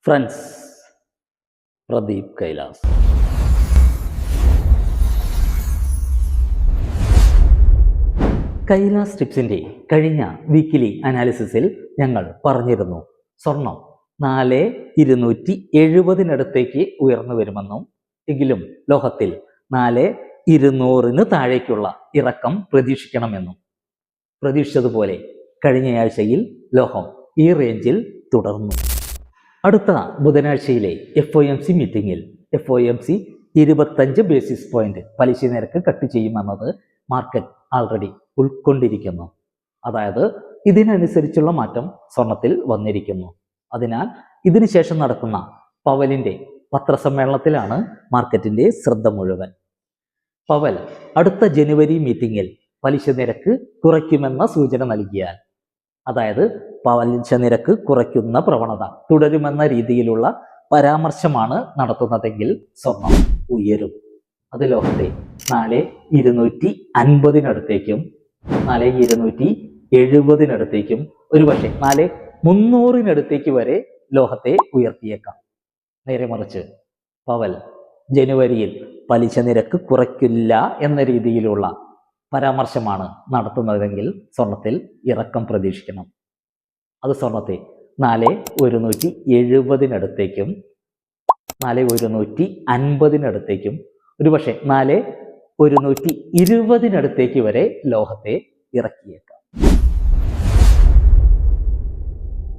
Friends, Pradeep Kailas. Kailas ടിപ്സിൻ്റെ കഴിഞ്ഞ weekly അനാലിസിസിൽ ഞങ്ങൾ പറഞ്ഞിരുന്നു സ്വർണം 4270 ഉയർന്നു വരുമെന്നും, എങ്കിലും ലോഹത്തിൽ 4200 താഴേക്കുള്ള ഇറക്കം പ്രതീക്ഷിക്കണമെന്നും. പ്രതീക്ഷിച്ചതുപോലെ കഴിഞ്ഞയാഴ്ചയിൽ ലോഹം ഈ റേഞ്ചിൽ തുടർന്നു. അടുത്ത ബുധനാഴ്ചയിലെ FOMC മീറ്റിംഗിൽ FOMC 25 ബേസിസ് പോയിന്റ് പലിശ നിരക്ക് കട്ട് ചെയ്യുമെന്നത് മാർക്കറ്റ് ആൾറെഡി ഉൾക്കൊണ്ടിരിക്കുന്നു. അതായത് ഇതിനനുസരിച്ചുള്ള മാറ്റം സ്വർണത്തിൽ വന്നിരിക്കുന്നു. അതിനാൽ ഇതിനുശേഷം നടക്കുന്ന പവലിൻ്റെ പത്രസമ്മേളനത്തിലാണ് മാർക്കറ്റിൻ്റെ ശ്രദ്ധ മുഴുവൻ. പവൽ അടുത്ത ജനുവരി മീറ്റിംഗിൽ പലിശ നിരക്ക് കുറയ്ക്കുമെന്ന സൂചന നൽകിയാൽ, അതായത് പലിശ നിരക്ക് കുറയ്ക്കുന്ന പ്രവണത തുടരുമെന്ന രീതിയിലുള്ള പരാമർശമാണ് നടത്തുന്നതെങ്കിൽ സ്വർണം ഉയരും. അത് ലോഹത്തെ 4250 4270 ഒരുപക്ഷെ 4300 വരെ ലോഹത്തെ ഉയർത്തിയേക്കാം. നേരെ മറിച്ച് പവൽ ജനുവരിയിൽ പലിശ നിരക്ക് കുറയ്ക്കില്ല എന്ന രീതിയിലുള്ള പരാമർശമാണ് നടത്തുന്നതെങ്കിൽ സ്വർണത്തിൽ ഇറക്കം പ്രതീക്ഷിക്കണം. അത് സ്വർണത്തെ 4170 4150 ഒരുപക്ഷെ 4120 വരെ ലോഹത്തെ ഇറക്കിയേക്കാം.